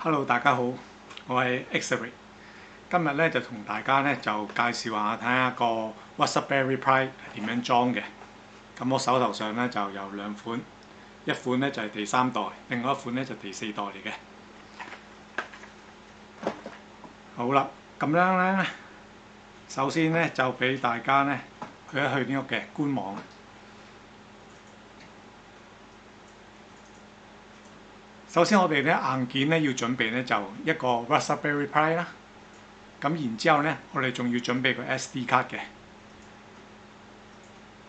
Hello，大家好，我係 Xray。今日咧就同大家咧就介紹下睇下個 Raspberry Pi 係點樣裝嘅。咁我手頭上咧就有兩款，一款咧就係第3代，另外一款咧就第4代嚟嘅。好啦，咁樣咧，首先咧就俾大家咧去一去呢個嘅官網。首先我哋咧硬件咧要準備咧就一個 Raspberry Pi 啦，咁然之後咧我哋仲要準備個 SD 卡嘅。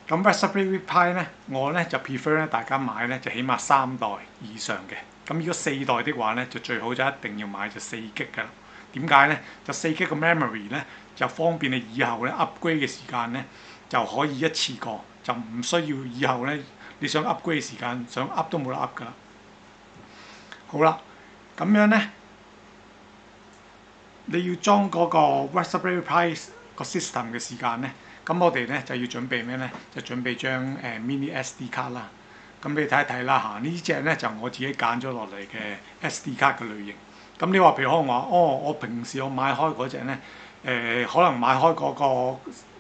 咁 Raspberry Pi 咧，我咧就 prefer 咧大家買咧就起碼3代以上嘅。咁如果4代的話咧，就最好就一定要買就4G 㗎啦。點解咧？就4G 嘅 memory 咧就方便你以後咧 upgrade 嘅時間咧就可以一次過，就唔需要以後咧你想 upgrade 嘅時間想 up 都冇得 up 㗎啦。好啦，咁樣咧，你要裝嗰個 Raspberry Pi 個 system 嘅時間咧，咁我哋咧就要準備咩咧？就準備張mini SD 卡啦。咁你睇一睇啦嚇，呢隻咧就我自己揀咗落嚟嘅 SD 卡嘅類型。咁你話譬如可能話，我平時我買開嗰隻咧，可能買開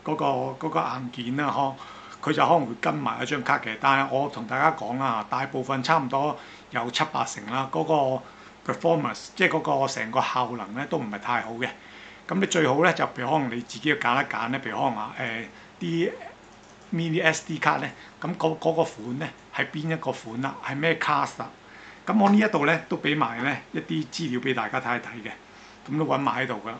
嗰個硬件啦，佢就可能會跟埋一張卡嘅。但係我同大家講啦，大部分差唔多有7-8成啦，嗰個 performance 即係嗰個成個效能咧都唔係太好嘅。咁你最好咧就譬如可能你自己要揀一揀咧，譬如可能話啲 mini SD 卡咧，咁嗰個款咧係邊一個款啦，係咩 class 啦？咁我呢一度咧都俾埋咧一啲資料俾大家睇一睇嘅，咁都揾埋喺度噶啦。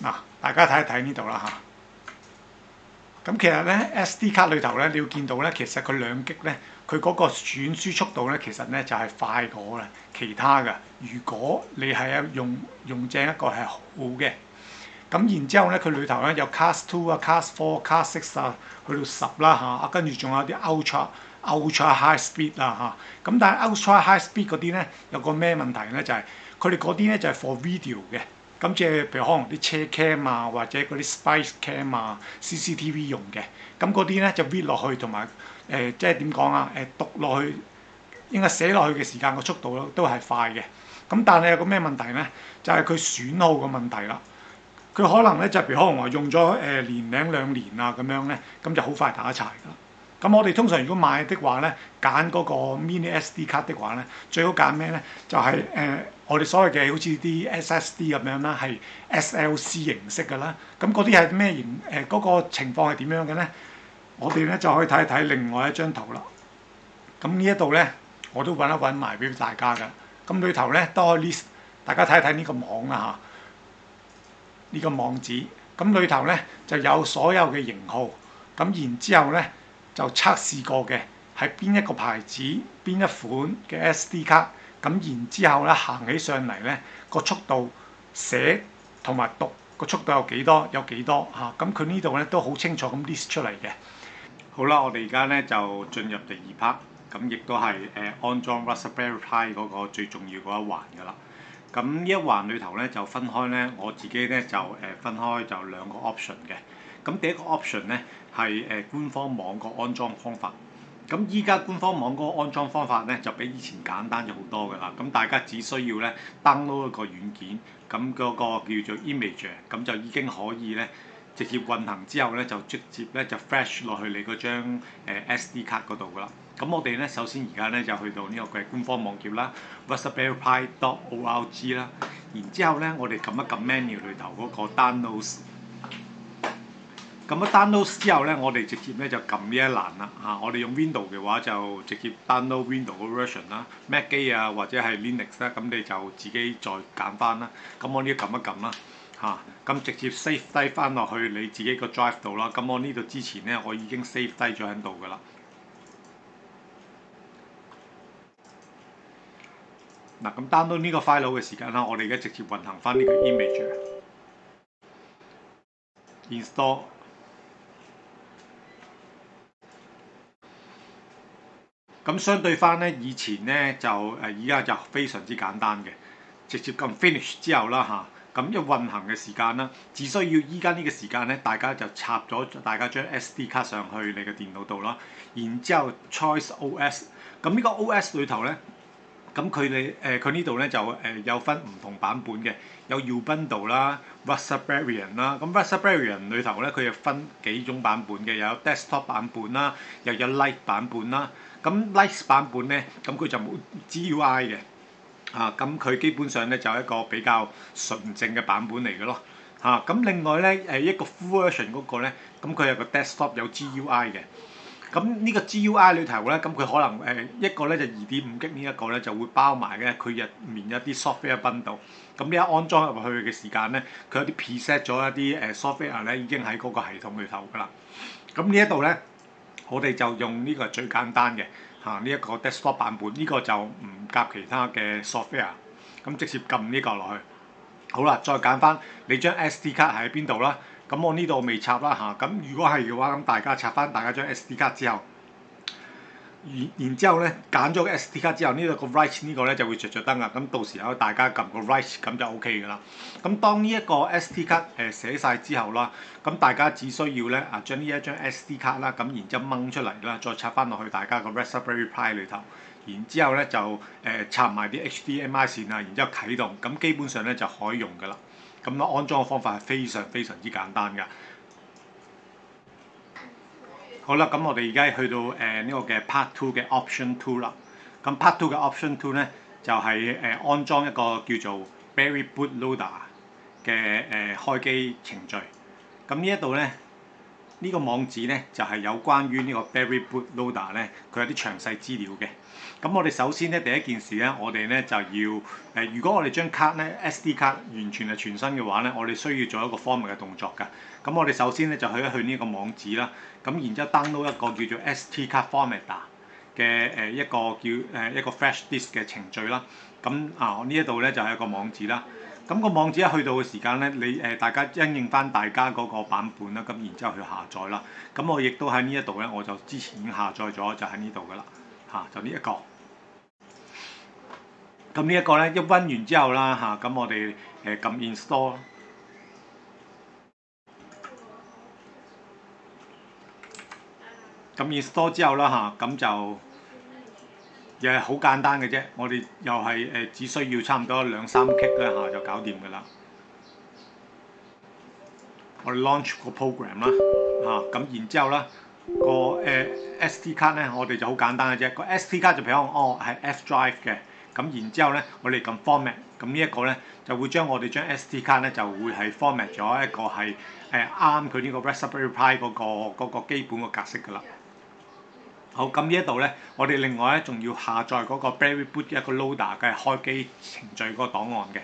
嗱，大家睇一睇呢度啦嚇。咁其實咧 SD 卡裏頭咧，你要見到咧，其實佢2G咧，佢嗰個轉輸速度咧，其實咧就係快過啦其他嘅。如果你係用正一個係好嘅，咁然之後咧，佢裏頭咧有 Class 2啊、Class 4、Class 6啊，去到10啦嚇，跟住仲有啲 Ultra High Speed 啦嚇。咁但係 Ultra High Speed 嗰啲咧有個咩問題咧？就係佢哋嗰啲咧就係 for video 嘅。咁即係譬如可能啲車 cam 啊，或者嗰啲 spy cam 啊、CCTV 用嘅，咁嗰啲咧就 read 落去同埋即係點講啊？讀落去應該寫落去嘅時間個速度都係快嘅。咁但係有個咩問題咧？就係佢損耗嘅問題啦。佢可能咧就譬如可能話用咗年零2年啊咁樣咧，咁就好快打柴㗎啦。咁我哋通常如果買的話咧，揀嗰個 mini SD 卡的話咧，最好揀咩咧？就係我哋所謂嘅好似啲 SSD 咁樣啦，係 SLC 形式㗎啦。咁嗰啲係咩型？嗰個情況係點樣嘅咧？我哋咧就可以睇一睇另外一張圖啦。咁呢一度咧，我都揾一揾埋俾大家㗎。咁裏頭咧都可以 list， 大家睇一睇呢個網啦嚇。呢個網址，咁裏頭咧就有所有嘅型號，咁然之後咧就測試過嘅係邊一個牌子、邊一款嘅 SD 卡，咁然之後咧行起上嚟咧個速度寫同埋讀個速度有幾多嚇，咁佢呢度咧都好清楚咁 list 出嚟嘅。好啦，我哋而家咧就進入第2 part， 咁亦都係安裝 Raspberry Pi 嗰個最重要嗰一環㗎啦。咁呢一環裏頭咧就分開咧，我自己咧就分開就2個 option 嘅。咁第一個 option 咧係官方網個安裝方法。咁依家官方網嗰個安裝方法咧就比以前簡單咗好多㗎啦。咁大家只需要咧 download 一個軟件，咁嗰個叫做 Image， 咁就已經可以咧直接運行之後咧就直接咧就 flash 落去你嗰張SD 卡嗰度㗎啦。咁我哋咧首先而家咧就去到呢個嘅官方網頁啦 ，raspberrypi.org 啦。然之後咧，我哋撳一撳 menu 裏頭嗰個 downloads。咁一 downloads 之後咧，我哋直接咧就撳呢一欄啦嚇。我哋用 Windows 嘅話就直接 download Windows 個 version 啦。Mac 機啊或者係 Linux 咧，咁你就自己再揀翻啦。咁我呢度撳一撳啦嚇，咁直接 save 低翻落去你自己個 drive 度啦。咁我呢度之前咧我已經 save 低咗喺度㗎啦。嗱，咁 download 呢個 file 嘅時間啦，我哋而家直接運行翻呢個 image install。咁相對翻咧，以前咧就而家就非常之簡單嘅，直接撳 finish 之後啦嚇，咁一運行嘅時間啦，只需要依家呢個時間咧，大家就插咗大家張 SD 卡上去你嘅電腦度啦，然之後 Choice OS 咁呢個 OS 裏頭咧。咁佢呢度咧就有分唔同版本嘅，有 Ubuntu 啦、Raspberry 啦。咁 Raspberry 裏頭咧，佢又分幾種版本嘅，有 desktop 版本啦，又有 Lite 版本啦。咁 Lite 版本咧，咁佢就冇 GUI 嘅，咁佢基本上咧就係一個比較純正嘅版本嚟嘅咯，咁另外咧一個 full version 嗰個咧，咁佢有個 desktop 有 GUI 嘅。咁呢個 GUI 裏頭咧，咁佢可能一個咧就2.5G 呢一個咧就會包埋嘅佢入面有啲 software bundle。咁呢一安裝入去嘅時間咧，佢有啲 preset 咗一啲software 咧已經喺嗰個系統裏頭㗎啦。咁呢一度咧，我哋就用呢個最簡單嘅呢一個 desktop 版本，呢個就唔夾其他嘅 software。咁直接撳呢個落去。好啦，再揀翻你張 SD 卡喺邊度啦。咁我呢度未插啦咁如果係嘅話，咁大家插翻大家張 SD 卡之後，然之後咧揀咗個 SD 卡之後，呢度個 write 呢個咧就會着燈啦。咁到時候大家撳個 write 咁就 OK 㗎啦。咁當呢一個 SD 卡寫晒之後啦，咁大家只需要咧將呢一張 SD 卡啦，咁然之後掹出嚟啦，再插翻落去大家個 Raspberry Pi 裏頭，然之後咧就插埋啲 HDMI 線啊，然之後啟動，咁基本上咧就可以用㗎啦。咁安裝嘅方法係非常非常之簡單㗎。好啦，咁我哋而家去到呢個嘅 Part 2嘅 Option 2啦。咁 Part 2嘅 Option 2咧就係安裝一個叫做 Berry Bootloader 嘅開機程序。咁呢一度咧呢個網址咧就係有關於呢個 Berry Bootloader 咧，佢有啲詳細資料嘅。咁我哋首先咧第一件事咧，我哋咧就要如果我哋張卡咧 SD 卡完全係全新嘅話咧，我哋需要做一個 format 嘅動作㗎。咁我哋首先咧就去一去呢個網址啦，咁然之後 download 一個叫做 SD 卡 formatter 嘅一個 flash disk 嘅程序啦。咁呢一度咧就係一個網址啦。咁個網址一去到嘅時間咧，你大家因應翻大家嗰個版本啦，咁然之後去下載啦。咁我亦都喺呢一度咧，我就之前已經下載咗，就喺呢度㗎啦。就呢一個。咁呢一個咧一 run 完之後啦咁我哋撳 install。咁 install 之後啦咁就又係好簡單嘅啫。我哋又係只需要差唔多2-3K 啦就搞掂㗎啦。我哋 launch 個 program 啦咁然之後啦個SD 卡咧，我哋就好簡單嘅啫。個 SD 卡就譬如係 F drive 嘅。咁然之後咧，我哋撳 format，咁呢一個咧就會將我哋張 SD 卡咧就會係 format 咗一個係啱佢呢個 Raspberry Pi 嗰個基本個格式㗎啦。好，咁呢一度咧，我哋另外咧仲要下載嗰個 Berry Boot 一個 loader 嘅開機程序嗰個檔案嘅。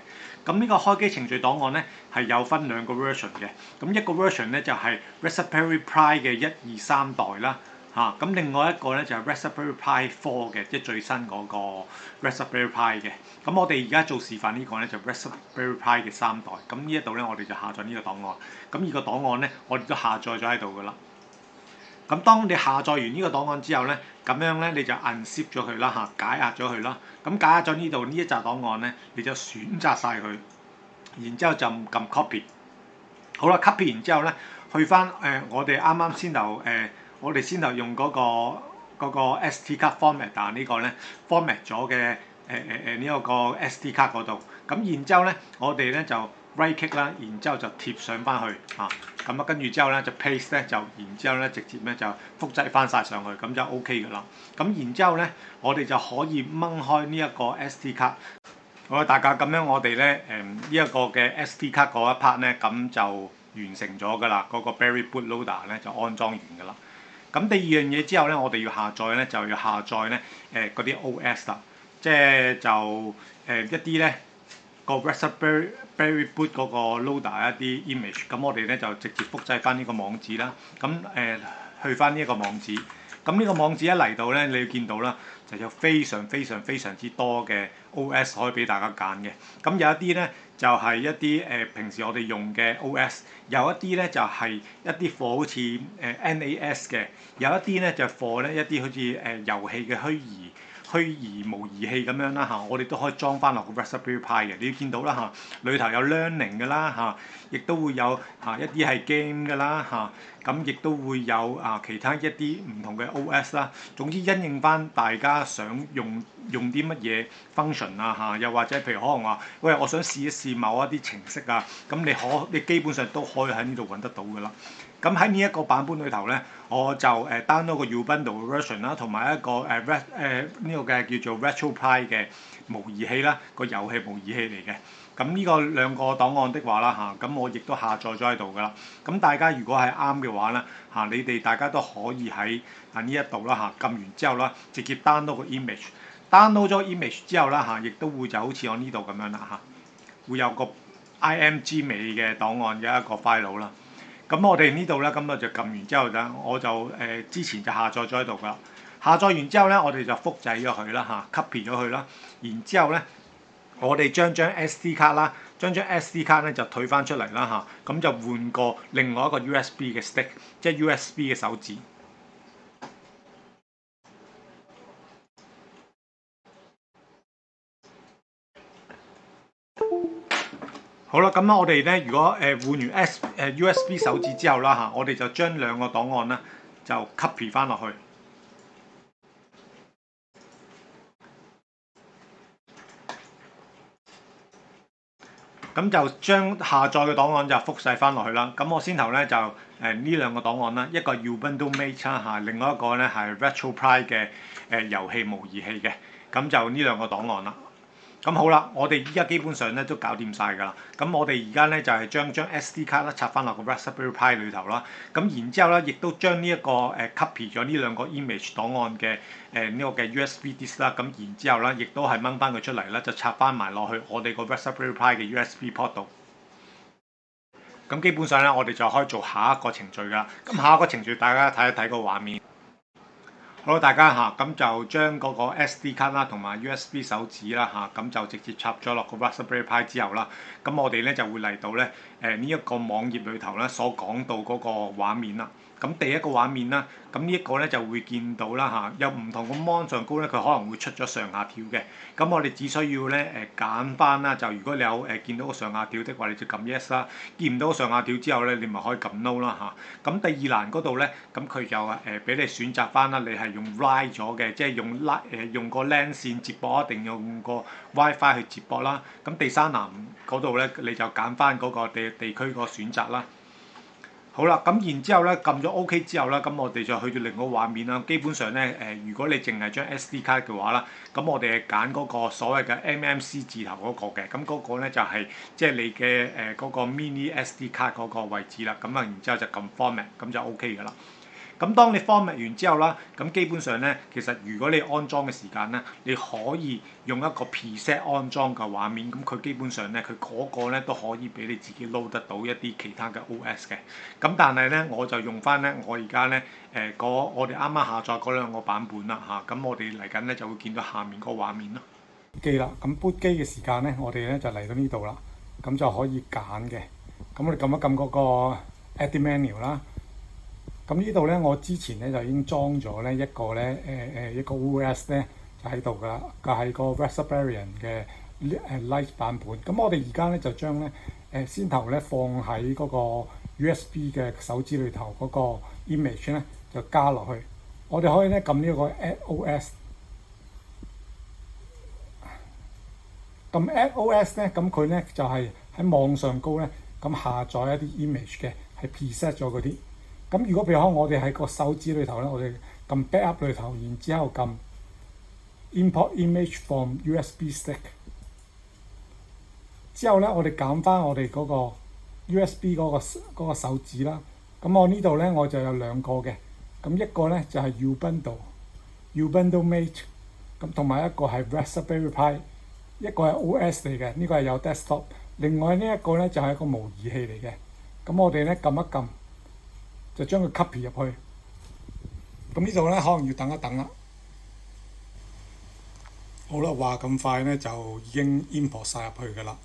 咁呢個開機程序檔案咧係有分2個 version 嘅。咁一個 version 咧就係 Raspberry Pi 嘅1、2、3代啦。咁另外一個咧就係 Raspberry Pi 4嘅，即係最新嗰個 Raspberry Pi 嘅。咁我哋而家做示範呢個咧就 Raspberry Pi 嘅3代。咁呢一度咧我哋就下載呢個檔案。咁而個檔案咧我哋都下載咗喺度㗎啦。咁當你下載完呢個檔案之後咧，咁樣咧你就 unzip 咗佢啦解壓咗佢啦。咁解壓咗呢度呢一紮檔案咧，你就選擇晒佢，然之後就撳 copy。好啦 ，copy 完之後咧，去翻我哋啱啱先頭我哋先頭用嗰個 SD 卡 format 呢個咧 format 咗嘅呢一個 SD 卡嗰度。咁然之後咧，我哋咧就 right click 啦，然之後就貼上翻去咁跟住之後咧就 paste 咧就，然之後咧直接咧就複製翻晒上去，咁就 OK 㗎啦。咁然之後咧，我哋就可以掹開呢一個 SD 卡。好啦，大家咁樣我哋咧呢一個嘅 SD 卡嗰一 part 咧，咁就完成咗㗎啦。嗰個 Berry Bootloader 咧就安裝完㗎啦。咁第二樣嘢之後咧，我哋要下載咧就要下載咧嗰啲 OS 啦，即係就一啲咧個 Raspberry Boot 嗰個 loader 一啲 image，咁我哋咧就直接複製翻呢個網址啦。咁去翻呢一個網址，咁呢個網址一嚟到咧，你要見到啦，就有非常非常非常之多嘅 OS 可以俾大家揀嘅。咁有一啲咧就係一啲平時我哋用嘅 OS， 有一啲咧就係一啲貨好似NAS 嘅，有一啲咧就貨咧一啲好似遊戲嘅虛擬模擬器咁樣啦我哋都可以裝翻落個 Raspberry Pi 嘅。你要見到啦裏頭有 learning 㗎啦亦都會有一啲係 game 㗎啦咁亦都會有其他一啲唔同嘅 OS 啦。總之因應翻大家想用啲乜嘢 function 又或者譬如可能話，喂，我想試一試某一啲程式啊，咁你基本上都可以喺呢度揾得到㗎啦。咁喺呢一個版本裏頭咧，我就download 個 Ubuntu version 啦，同埋一個呢個嘅叫做 RetroPie 嘅模擬器啦，個遊戲模擬器嚟嘅。咁呢個兩個檔案的話啦咁我亦都下載咗喺度㗎啦。咁大家如果係啱嘅話咧你哋大家都可以喺呢一度啦撳完之後啦，直接 download 個 image。download 咗 image 之後啦亦都會就好似我呢度咁樣啦會有個 img 尾嘅檔案嘅一個 file 啦。咁我哋呢度咧，咁我就撳完之後咧，我就之前就下載咗喺度㗎。下載完之後咧，我哋就複製咗佢啦copy 咗佢啦。然之後咧，我哋將SD 卡啦，將SD 卡咧就退翻出嚟啦咁就換個另外一個 USB 嘅 stick， 即係 USB 嘅手指。好啦，咁我哋咧，如果換完USB 手指之後啦我哋就將兩個檔案咧就 copy 翻落去。咁就將下載嘅檔案就複製翻落去啦。咁我先頭咧就呢兩個檔案啦，一個 Ubuntu Mate 啦另外一個咧係 RetroPie 嘅遊戲模擬器嘅。咁就呢兩個檔案啦。咁好啦，我哋依家基本上咧都搞掂晒㗎啦。咁我哋而家咧就係將 SD 卡咧插翻落個 Raspberry Pi 裏頭啦。咁然之後咧，亦都將呢一個copy 咗呢兩個 image 檔案嘅呢個嘅 USB disk 啦。咁然之後咧，亦都係掹翻佢出嚟啦，就插翻埋落去我哋個 Raspberry Pi 嘅 USB port 度。咁基本上咧，我哋就可以做下一個程序㗎啦。咁下一個程序，大家睇一睇個畫面。好，大家咁就將嗰個 SD 卡啦同埋 USB 手指啦咁就直接插咗落個 Raspberry Pi 之後啦，咁我哋咧就會嚟到咧呢一個網頁裏頭咧所講到嗰個畫面啦。咁第一個畫面啦，咁呢一個咧就會見到啦有唔同個 mon 上高咧，佢可能會出咗上下條嘅。咁我哋只需要咧揀翻啦，就如果你有見到個上下條的話，你就撳 yes 啦。見唔到上下條之後咧，你咪可以撳 no 啦咁第二欄嗰度咧，咁佢就俾你選擇翻啦，你係用 write 咗嘅，即係用個 LAN 線接駁，一定用個 WiFi 去接駁啦。咁第三欄嗰度咧，你就揀翻嗰個地區個選擇啦。好啦，咁然之後咧撳咗 OK 之後啦，咁我哋就去到另一個畫面啦。基本上咧如果你淨係將 SD 卡嘅話啦，咁我哋係揀嗰個所謂嘅 MMC 字頭嗰個嘅，咁嗰個咧就係即係你嘅嗰個 mini SD 卡嗰個位置啦。咁然之後就撳 format，咁就 OK 㗎啦。咁當你 format 完之後啦，咁基本上咧，其實如果你安裝嘅時間咧，你可以用一個 preset 安裝嘅畫面，咁佢基本上咧，佢嗰個咧都可以俾你自己 load 得到一啲其他嘅 OS 嘅。咁但係咧，我就用翻咧，我而家咧我哋啱啱下載嗰兩個版本啦咁我哋嚟緊咧就會見到下面個畫面咯。機啦，咁 boot 機嘅時間咧，我哋咧就嚟到呢度啦，咁就可以揀嘅。咁我哋撳一撳嗰個 edit menu 啦。咁呢度咧，我之前咧就已經裝咗咧一個咧一個 OS 咧就喺度㗎啦，就係個 Raspberry 嘅Lite 版本。咁我哋而家咧就將咧先頭咧放喺嗰個 USB 嘅手指裏頭嗰個 image 咧就加落去。我哋可以咧撳呢個 Add OS。撳 Add OS 咧，咁佢咧就係喺網上高咧咁下載一啲 image 嘅，係 preset 咗嗰啲。咁如果譬如講我哋喺個手指裏頭咧，我哋撳 backup 裏頭，然之後撳 import image from USB stick， 之後咧我哋揀翻我哋嗰個 USB 嗰個手指啦。咁我呢度咧我就有兩個嘅，咁一個咧就係 Ubuntu Mate， 咁同埋一個係 Raspberry Pi， 一個係 OS 嚟嘅，呢個係有 desktop。另外呢一個咧就係一個模擬器嚟嘅。咁我哋咧撳一撳，就將佢 copy 入去。咁呢度咧可能要等一等啦。好啦，話咁快咧就已經 import 晒入去㗎啦。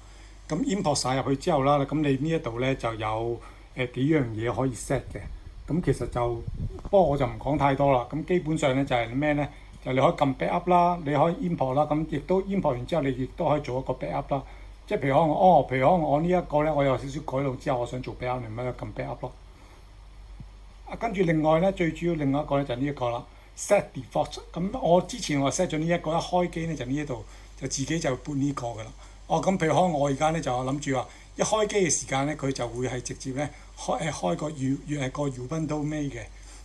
咁 import 晒入去之後啦，咁你呢一度咧就有幾樣嘢可以 set 嘅。咁其實就不過我就唔講太多啦。咁基本上咧就係咩咧？就你可以撳 backup 啦，你可以 import 啦。咁亦都 import 完之後，你亦都可以做一個 backup 啦。即係譬如可能譬如可能我呢一個咧，我有少少改動之後，我想做 backup，你咪撳 backup 咯。跟住另外咧，最主要另外一個咧就係呢一個啦，set default。咁我之前我 set 咗呢一個，一開機咧就呢一度就自己就搬呢個噶啦。咁譬如講我而家咧就諗住話，一開機嘅時間咧佢就會係直接咧開個個 Ubuntu Mate 嘅。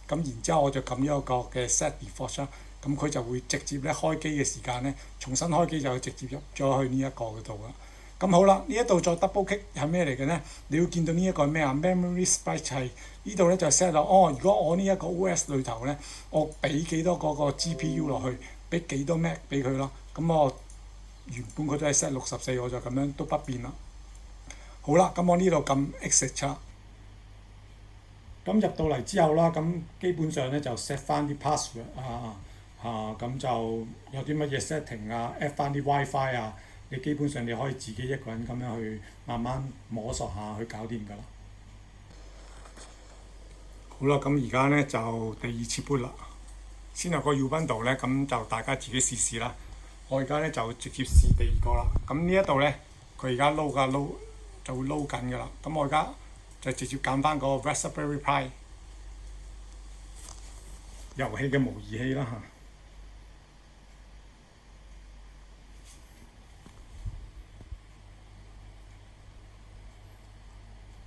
咁然之後我就撳呢一個嘅 set default 啦，咁佢就會直接咧開機嘅時間咧，重新開機就直接入咗去呢一個嗰度啦。咁好啦，呢一度再 double click 係咩嚟嘅咧？你要見到呢一個係咩啊 ？Memory space 係呢度咧就 set 落如果我呢一個 OS 裏頭咧，我俾幾多嗰個 GPU 落去，俾幾多 Mac 俾佢咯。咁我原本佢都係 set 64，我就咁樣都不變啦。好啦，咁我呢度撳 exit 啦。咁入到嚟之後啦，咁基本上咧就 set 翻啲 password 咁就有啲乜嘢 setting add 翻啲 WiFi 你基本上你可以自己一個人咁樣去慢慢摸索下去搞掂㗎啦。好啦，咁而家咧就第二次搬啦，先有個 Ubuntu 咧，咁就大家自己試試啦。我而家咧就直接試第二個啦。咁呢一度咧，佢而家撈就會撈緊㗎啦。咁我而家就直接揀翻嗰個 Raspberry Pi 遊戲嘅模擬器啦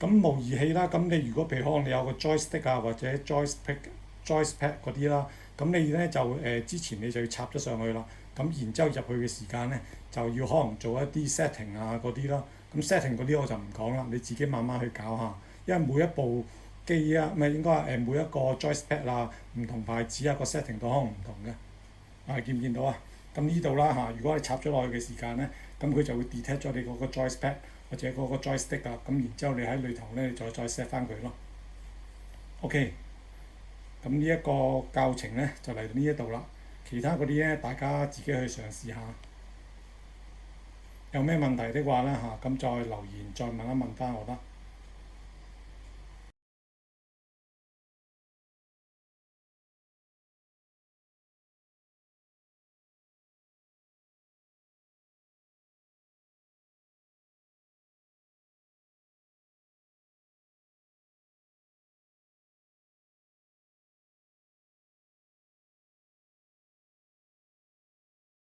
咁模擬器啦，咁你如果譬如可能你有個 joystick 或者 joypad 嗰啲啦，咁你咧就之前你就要插咗上去啦。咁然之後入去嘅時間咧，就要可能做一啲 setting 嗰啲啦。咁 setting 嗰啲我就唔講啦，你自己慢慢去搞下。因為每一部機唔係應該話每一個 joypad 唔同牌子個 setting 都可能唔同嘅。見唔見到啊？咁呢度啦如果你插咗落去嘅時間咧，咁佢就會 detect 咗你嗰個 joypad。或者嗰個 joystick 咁然之後你喺裏頭咧，你再 set 翻佢咯。OK，咁呢一個教程咧就嚟到呢一度啦。其他嗰啲咧，大家自己去嘗試下。有咩問題的話咧咁再留言再問一問翻我啦。